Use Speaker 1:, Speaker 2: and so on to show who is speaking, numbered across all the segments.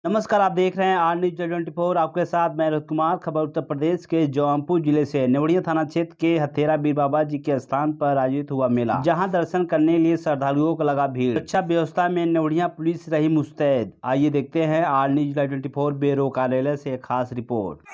Speaker 1: नमस्कार, आप देख रहे हैं आर न्यूज 24। आपके साथ मैं रोहित कुमार। खबर उत्तर प्रदेश के जौनपुर जिले से। नेवड़िया थाना क्षेत्र के हथेरा बीर बाबा जी के स्थान पर आयोजित हुआ मेला, जहां दर्शन करने लिए श्रद्धालुओं को लगा भीड़। सुरक्षा व्यवस्था में नेवड़िया पुलिस रही मुस्तैद। आइए देखते हैं आर न्यूज 24 ब्यूरो कार्यालय से खास रिपोर्ट।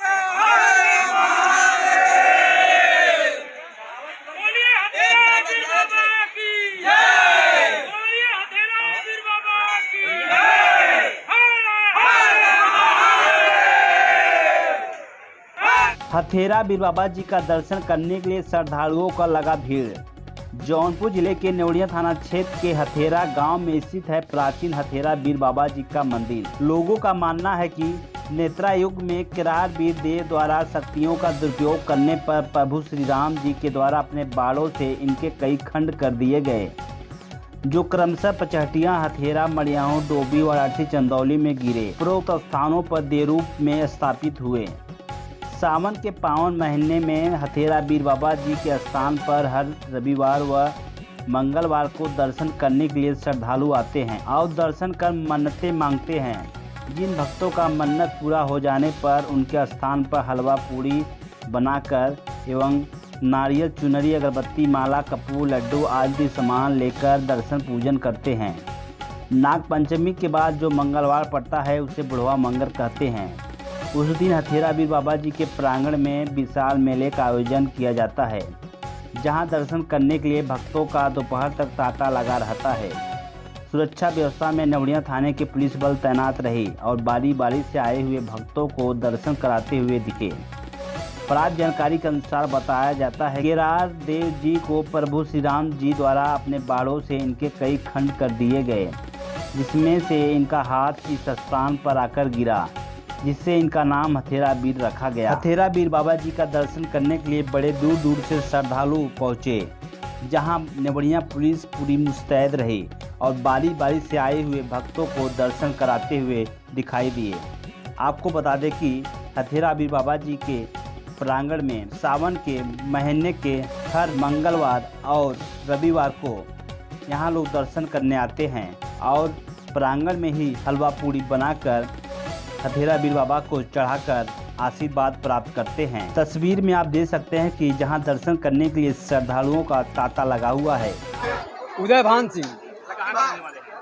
Speaker 1: हथेरा बीर बाबा जी का दर्शन करने के लिए श्रद्धालुओं का लगा भीड़। जौनपुर जिले के नेवड़िया थाना क्षेत्र के हथेरा गांव में स्थित है प्राचीन हथेरा बीर बाबा जी का मंदिर। लोगों का मानना है कि नेत्रा युग में किरार वीर देव द्वारा शक्तियों का दुरुपयोग करने पर प्रभु श्री राम जी के द्वारा अपने बाणों से इनके कई खंड कर दिए गए, जो क्रमशः पचहटिया, हथेरा, मड़ियाओं, डोबी और अर्थी चंदौली में गिरे। उपरोक्त स्थानों पर देवरूप में स्थापित हुए। सावन के पावन महीने में हथेरा बीर बाबा जी के स्थान पर हर रविवार व मंगलवार को दर्शन करने के लिए श्रद्धालु आते हैं और दर्शन कर मन्नतें मांगते हैं। जिन भक्तों का मन्नत पूरा हो जाने पर उनके स्थान पर हलवा पूड़ी बनाकर एवं नारियल, चुनरी, अगरबत्ती, माला, कपूर, लड्डू आदि सामान लेकर दर्शन पूजन करते हैं। नाग पंचमी के बाद जो मंगलवार पड़ता है उसे बुढ़वा मंगल कहते हैं। उस दिन हथेरा बीर बाबा जी के प्रांगण में विशाल मेले का आयोजन किया जाता है, जहां दर्शन करने के लिए भक्तों का दोपहर तक तांता लगा रहता है। सुरक्षा व्यवस्था में नेवड़िया थाने के पुलिस बल तैनात रही और बारी बारी से आए हुए भक्तों को दर्शन कराते हुए दिखे। प्राप्त जानकारी के अनुसार बताया जाता है कि किरार देव जी को प्रभु श्री राम जी द्वारा अपने बाणों से इनके कई खंड कर दिए गए, जिसमें से इनका हाथ इस स्थान पर आकर गिरा, जिससे इनका नाम हथेरा बीर रखा गया। हथेरा बीर बाबा जी का दर्शन करने के लिए बड़े दूर दूर से श्रद्धालु पहुँचे, जहां नेवड़िया पुलिस पूरी मुस्तैद रही और बारी बारी से आए हुए भक्तों को दर्शन कराते हुए दिखाई दिए। आपको बता दें कि हथेरा बीर बाबा जी के प्रांगण में सावन के महीने के हर मंगलवार और रविवार को यहाँ लोग दर्शन करने आते हैं और प्रांगण में ही हलवा पूड़ी बनाकर हथेरा बीर बाबा को चढ़ाकर आशीर्वाद प्राप्त करते हैं। तस्वीर में आप देख सकते हैं कि जहां दर्शन करने के लिए श्रद्धालुओं का तांता लगा हुआ है।
Speaker 2: उदय भान सिंह,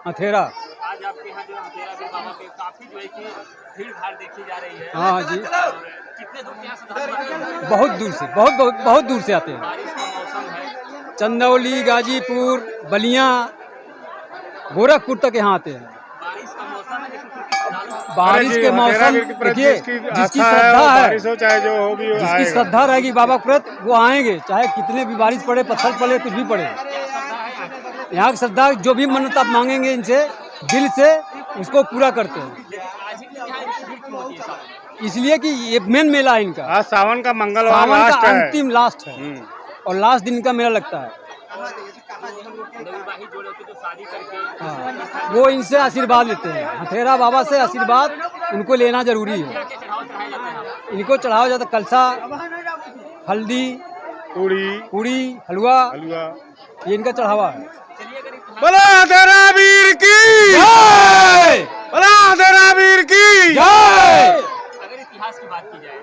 Speaker 2: हथेरा।
Speaker 3: आज आपके यहाँ जो हथेरा बीर बाबा पे काफी जो है कि भीड़ भाड़ देखी जा रही है।
Speaker 2: हाँ जी,
Speaker 3: कितने दूर के यहाँ श्रद्धालु आते हैं?
Speaker 2: बहुत दूर से, बहुत दूर से आते हैं।
Speaker 3: बारिश का मौसम है,
Speaker 2: चंदौली, गाजीपुर, बलिया, गोरखपुर तक यहाँ आते हैं।
Speaker 3: बारिश का मौसम है, लेकिन फिर भी श्रद्धालु
Speaker 2: बारिश के मौसम देखिए, जिसकी श्रद्धा है,
Speaker 4: बारिश हो चाहे जो होगी वो
Speaker 2: जिसकी
Speaker 4: आएगा।
Speaker 2: श्रद्धा रहेगी बाबा के प्रति, वो आएंगे, चाहे कितने भी बारिश पड़े, पत्थर पड़े, कुछ भी पड़े। यहाँ की श्रद्धा, जो भी मन्नत आप मांगेंगे इनसे दिल से, उसको पूरा करते हैं।
Speaker 3: आज ही यहाँ भीड़ क्यों होती है सावन?
Speaker 2: इसलिए कि ये मेन मेला है इनका,
Speaker 4: आज सावन का मंगलवार
Speaker 2: सावन
Speaker 4: लास्ट
Speaker 2: का
Speaker 4: है।
Speaker 2: अंतिम लास्ट है और लास्ट दिन का मेला लगता है।
Speaker 3: नवविवाहित जोड़े होते हैं जो शादी करके
Speaker 2: हाँ, वो इनसे आशीर्वाद लेते हैं। हथेरा बाबा से आशीर्वाद उनको लेना जरूरी है।
Speaker 3: क्या चढ़ावा चढ़ाए जाते हैं?
Speaker 2: इनको चढ़ावा जाता है कलसा, हल्दी, पूड़ी, हलवा, ये इनका चढ़ावा है।
Speaker 3: चलिए, अगर इतिहास
Speaker 4: बोला हथेरा वीर की
Speaker 2: जय!
Speaker 4: बोला हथेरा वीर की
Speaker 2: जय!
Speaker 3: अगर इतिहास की बात की जाए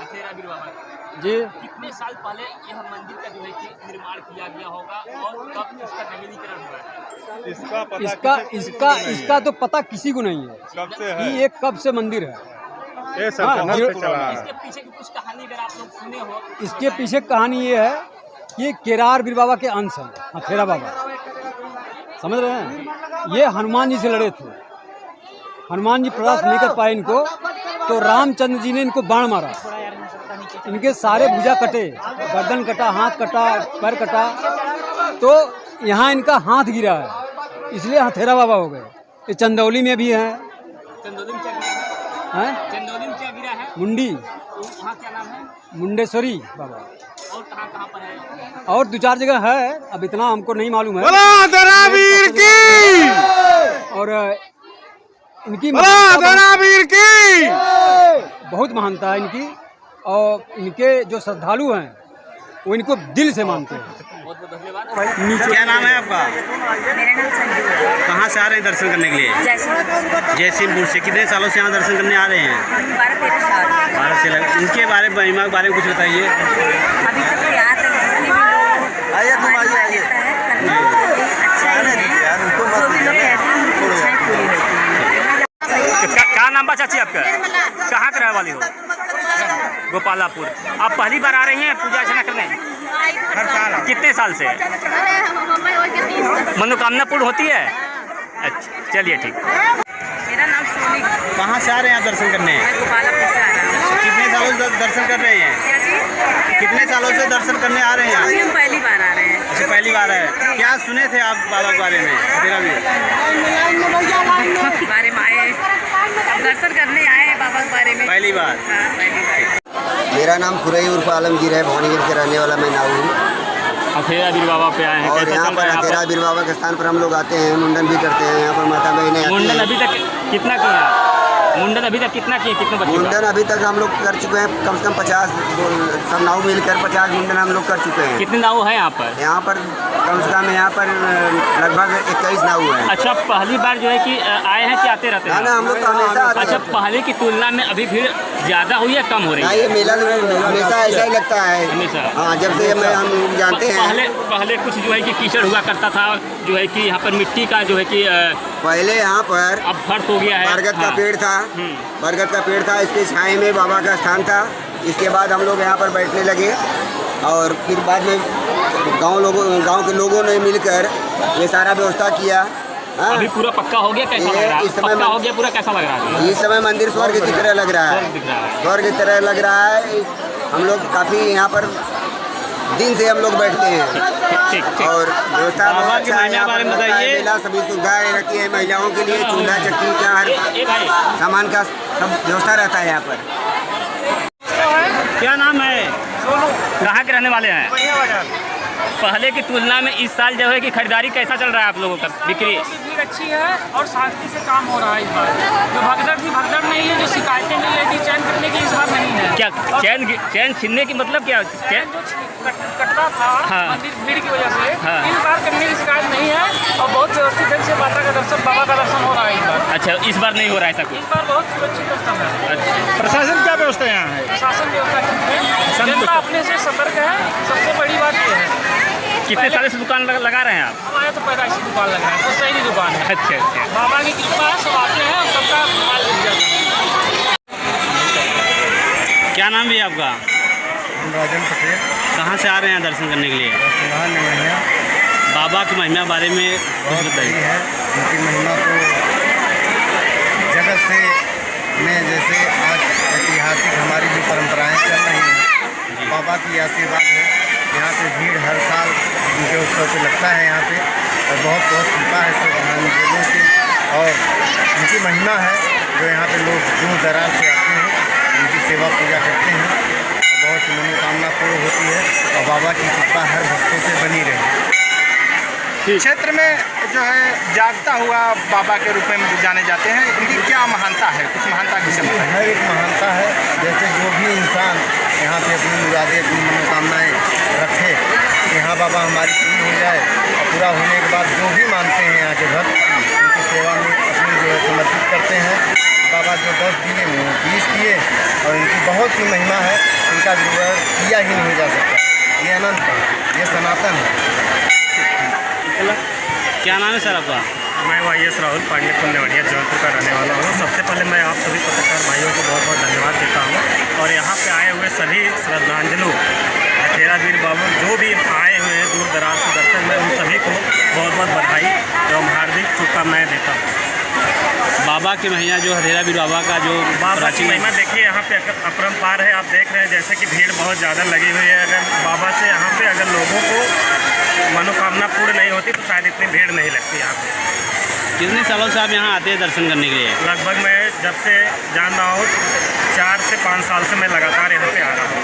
Speaker 3: हथेरा बीर बाबा की,
Speaker 2: जी,
Speaker 3: कितने साल पहले यह मंदिर का जो है कि निर्माण किया गया होगा और कब इसका नवीनीकरण हुआ है?
Speaker 4: इसका पता
Speaker 2: इसका
Speaker 4: किसी को
Speaker 2: इसका
Speaker 4: नहीं है।
Speaker 2: इसका तो पता किसी को नहीं है
Speaker 4: कब से
Speaker 2: कि
Speaker 4: है
Speaker 2: ये कब से मंदिर है।
Speaker 4: ये
Speaker 2: हाँ,
Speaker 4: सल्तनत से चला है।
Speaker 3: इसके पीछे की कुछ कहानी अगर आप लोग सुने हो,
Speaker 2: इसके पीछे कहानी ये है कि ये केरार बीर बाबा के अंश हैं। हथेरा बाबा, समझ रहे हैं, ये हनुमान जी से लड़े थे। हनुमान जी प्रयास नहीं कर पाए इनको, तो रामचंद्र जी ने इनको बाण मारा। इनके सारे भुजा कटे, गर्दन कटा, हाथ कटा, पैर कटा, तो यहाँ इनका हाथ गिरा है, इसलिए हथेरा बाबा हो गए। ये चंदौली में भी है,
Speaker 3: चंदौली में क्या गिरा है?
Speaker 2: हैं?
Speaker 3: चंदौली में क्या गिरा है?
Speaker 2: मुंडी,
Speaker 3: वहाँ क्या नाम है?
Speaker 2: मुंडेश्वरी बाबा,
Speaker 3: और कहाँ पर है?
Speaker 2: और 2-4 जगह है, अब इतना हमको नहीं मालूम है।
Speaker 4: बोला हथेरा वीर की
Speaker 2: और इनकी
Speaker 4: बोला हथेरा वीर की
Speaker 2: बहुत महानता है इनकी, और इनके जो श्रद्धालु हैं वो इनको दिल से मानते हैं।
Speaker 3: बहुत बहुत धन्यवाद।
Speaker 1: क्या नाम है आपका?
Speaker 5: मेरा नाम संजू है।
Speaker 1: कहाँ से आ रहे हैं दर्शन करने के लिए?
Speaker 5: जैसे
Speaker 1: जयसिंहपुर से। कितने सालों से यहाँ दर्शन करने आ रहे हैं?
Speaker 5: 12-13 साल
Speaker 1: 12 से लग। इनके बारे में, महिमा के बारे में कुछ बताइए।
Speaker 5: अभी तक तो यहाँ तक जितने भी लोग
Speaker 1: आइए, तुम आइए,
Speaker 5: मान्यता
Speaker 1: आइए।
Speaker 5: है, करना अच्छा ही है। जो भी लोग कहते हैं उनकी इच्छाएं पूरी होती हैं।
Speaker 3: क्या नाम बा चाची आपका? कहाँ के रहने वाली हो? गोपालापुर। आप पहली बार आ रही हैं पूजा अर्चना करने?
Speaker 4: हर साल
Speaker 3: कितने साल से? मनोकामना पूर्ण होती है? अच्छा, चलिए ठीक।
Speaker 5: मेरा नाम सोनी है।
Speaker 1: कहाँ से आ रहे हैं आप दर्शन करने?
Speaker 5: मैं गोपालपुर से आ रहा हूँ।
Speaker 1: कितने सालों से दर्शन कर रहे हैं?
Speaker 5: क्या जी?
Speaker 1: कितने सालों से दर्शन करने आ रहे हैं?
Speaker 5: अभी हम पहली बार आ रहे हैं।
Speaker 1: अच्छा, पहली बार है। क्या सुने थे आप बाबा के बारे में? तेरा भी
Speaker 5: बारे में आए, अब दर्शन करने आए हैं बाबा के बारे में।
Speaker 1: पहली बार।
Speaker 5: हाँ, पहली बार।
Speaker 6: मेरा नाम खुरई उर्फ आलमगीर है। भवानीगढ़ के रहने वाला मैं नाऊ हूँ।
Speaker 3: अथेरा बीर बाबा पे आए हैं।
Speaker 6: और
Speaker 3: कैसा
Speaker 6: यहाँ
Speaker 3: चल
Speaker 6: पर
Speaker 3: रहा है
Speaker 6: अतेरा बीर बाबा के स्थान पर हम लोग आते हैं, मुंडन भी करते हैं। यहाँ पर माता बहनें आती
Speaker 3: मुंडन
Speaker 6: हैं।
Speaker 3: अभी तक कितना किया? मुंडन अभी तक कितना किए? कितने बच्चों का?
Speaker 6: मुंडन अभी तक हम लोग कर चुके हैं कम से कम 50, सब नाऊ मिलकर 50 मुंडन हम लोग कर चुके हैं।
Speaker 3: कितने नाव है यहाँ पर?
Speaker 6: यहाँ पर कम से कम यहाँ पर लगभग 21 नाऊ हैं।
Speaker 3: अच्छा, पहली बार जो है कि आए हैं कि आते रहते
Speaker 6: ना
Speaker 3: हैं?
Speaker 6: ना, हम लोग तो हमेशा आते
Speaker 3: अच्छा,
Speaker 6: हैं।
Speaker 3: पहले की तुलना में अभी भीड़ ज़्यादा हुई है कम हो रही
Speaker 6: ना,
Speaker 3: है?
Speaker 6: ये मेला हमेशा ऐसा ही लगता है।
Speaker 3: हमेशा?
Speaker 6: हाँ, जब से हम जानते हैं।
Speaker 3: पहले कुछ जो है कि कीचड़ हुआ करता था, जो है कि यहाँ पर मिट्टी का जो है कि
Speaker 6: पहले यहाँ पर
Speaker 3: अब फर्श हो गया है।
Speaker 6: बरगद का
Speaker 3: हाँ।
Speaker 6: पेड़ था। बरगद का पेड़ था, इसके छाए में बाबा का स्थान था। इसके बाद हम लोग यहाँ पर बैठने लगे और फिर बाद में गांव के लोगों ने मिलकर ये सारा व्यवस्था किया। हाँ?
Speaker 3: अभी पूरा पक्का हो गया? कैसा
Speaker 6: ये
Speaker 3: लग रहा है?
Speaker 6: इस समय
Speaker 3: पक्का हो गया पूरा, कैसा लग रहा है?
Speaker 6: इस समय मंदिर स्वर्ग की तरह लग रहा
Speaker 3: स्वर्ग
Speaker 6: है।
Speaker 3: दिख रहा है।
Speaker 6: स्वर्ग की तरह लग रहा है। हम लोग काफ़ी यहाँ पर दिन से हम लोग बैठते हैं
Speaker 3: ठीक ठीक।
Speaker 6: और व्यवस्था
Speaker 1: बाबा
Speaker 6: बहुत
Speaker 1: के
Speaker 6: अच्छा है।
Speaker 1: महिमा
Speaker 6: यहाँ
Speaker 1: बारे में
Speaker 6: पर होता है
Speaker 1: बताइए।
Speaker 6: मेला, सभी सुविधाएं रहती है महिलाओं के लिए। चूल्हा चक्की का हर
Speaker 3: ए भाई,
Speaker 6: सामान का सब व्यवस्था रहता है यहाँ पर।
Speaker 3: क्या नाम है? कहाँ के रहने वाले हैं? पहले की तुलना में इस साल जो है कि खरीदारी कैसा चल रहा है आप लोगों का? बिक्री
Speaker 7: भीड़ अच्छी है और शांति से काम हो रहा है इस बार। जो भगदड़ नहीं है, जो शिकायतें नहीं है, कि चैन करने की इस बार नहीं है।
Speaker 3: क्या चैन छीनने की मतलब क्या?
Speaker 7: चैन जो कटता था
Speaker 3: हाँ।
Speaker 7: मंदिर भीड़ की वजह से,
Speaker 3: हाँ।
Speaker 7: इस बार करने की शिकायत नहीं है और बहुत व्यवस्थित ढंग से माता का दर्शन, बाबा का दर्शन हो रहा है इस बार।
Speaker 3: अच्छा, इस बार नहीं हो रहा है ऐसा कुछ?
Speaker 7: इस बार बहुत सुरक्षित दर्शन है।
Speaker 3: अच्छा,
Speaker 4: प्रशासन क्या व्यवस्था यहाँ है?
Speaker 7: प्रशासन व्यवस्था ठीक है, जनता अपने से सतर्क है। सबसे बड़ी बात ये है।
Speaker 3: कितने साल से दुकान लगा रहे हैं आप?
Speaker 7: हमारे तो पैदाइशी दुकान लगा है, तो सही दुकान है।
Speaker 3: अच्छा अच्छा।
Speaker 7: बाबा की कृपा है, सब आते हैं और सबका माल मिल जाता है।
Speaker 1: क्या नाम भी है आपका?
Speaker 8: राजन पटेल।
Speaker 1: कहाँ से आ रहे हैं दर्शन करने के लिए?
Speaker 8: महिमा
Speaker 1: बाबा की महिमा बारे में कुछ
Speaker 8: बहुत बड़ी
Speaker 1: बताइए।
Speaker 8: है। उनकी महिमा तो जगत से में जैसे आज ऐतिहासिक हमारी जो परंपराएं चल रही हैं, बाबा की आशीर्वाद है। यहाँ पे भीड़ हर साल उनके उत्सव पे लगता है यहाँ पे, और बहुत बहुत कृपा है सब लोगों की। और उनकी महिमा है जो यहाँ पे लोग दूर दराज से आते हैं, उनकी सेवा पूजा करते हैं और बहुत सी मनोकामना पूर्ण होती है और बाबा की कृपा हर भक्तों पे बनी रहे।
Speaker 4: क्षेत्र में जो है जागता हुआ बाबा के रूप में जाने जाते हैं। इनकी क्या महानता है? कुछ महानता की समय है?
Speaker 8: हर एक महानता है। जैसे जो भी इंसान यहाँ पे अपनी मुरादें, अपनी मनोकामनाएं रखे, यहाँ बाबा हमारी पूरी हो जाए, और पूरा होने के बाद जो भी मानते हैं यहाँ के भक्त, उनकी सेवा में अपनी जो है समर्पित करते हैं। बाबा जो 10 दिए वो 20 किए, और इनकी बहुत सी महिमा है, इनका विवरण किया ही नहीं जा सकता। ये अनंत है, ये सनातन है।
Speaker 1: क्या नाम है सर आपका?
Speaker 9: मैं YS राहुल पांडे पुण्यवड़िया जौनपुर का रहने वाला हूँ। सबसे पहले मैं आप सभी पत्रकार भाइयों को बहुत बहुत धन्यवाद देता हूँ, और यहाँ पे आए हुए सभी श्रद्धांजलु अथेरा बीर बाबा जो भी आए हुए हैं दूर दराज से दर्शन में, उन सभी को बहुत बहुत बधाई एवं हार्दिक शुभकामनाएँ देता हूँ।
Speaker 1: बाबा की महिमा जो अथेरा बीर बाबा का जो
Speaker 9: बाबा की
Speaker 1: प्राचीन
Speaker 9: महिमा देखिए, यहाँ पे अपरंपार है। आप देख रहे हैं जैसे कि भीड़ बहुत ज़्यादा लगी हुई है। अगर बाबा से यहाँ पे अगर लोगों को मनोकामना पूर्ण नहीं होती तो शायद इतनी भीड़ नहीं लगती यहाँ पे।
Speaker 1: कितने सालों से आप यहाँ आते हैं दर्शन करने के लिए?
Speaker 9: लगभग मैं जब से जान रहा हूँ 4 से 5 साल से मैं लगातार यहाँ पे आ रहा हूँ।